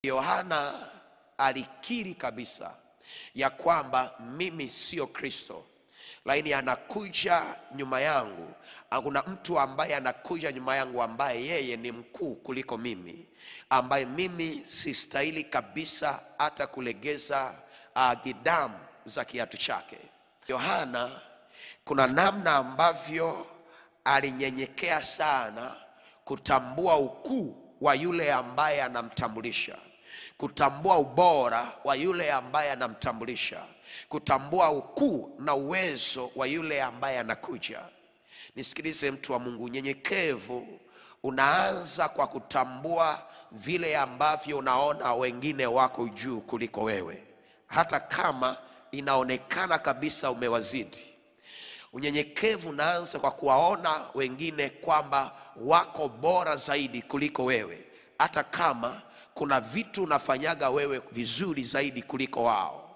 Yohana alikiri kabisa ya kwamba mimi sio Kristo, lakini anakuja nyuma yangu. Kuna mtu ambaye anakuja nyuma yangu ambaye yeye ni mkuu kuliko mimi, ambaye mimi sistahili kabisa hata kulegeza gidamu za kiatu chake. Yohana kuna namna ambavyo alinyenyekea sana kutambua ukuu wa yule ambaye anamtambulisha, kutambua ubora wa yule ambaye anamtambulisha, kutambua ukuu na uwezo wa yule ambaye anakuja. Nisikilize mtu wa Mungu, unyenyekevu unaanza kwa kutambua vile ambavyo unaona wengine wako juu kuliko wewe, hata kama inaonekana kabisa umewazidi. Unyenyekevu unaanza kwa kuwaona wengine kwamba wako bora zaidi kuliko wewe, hata kama kuna vitu unafanyaga wewe vizuri zaidi kuliko wao.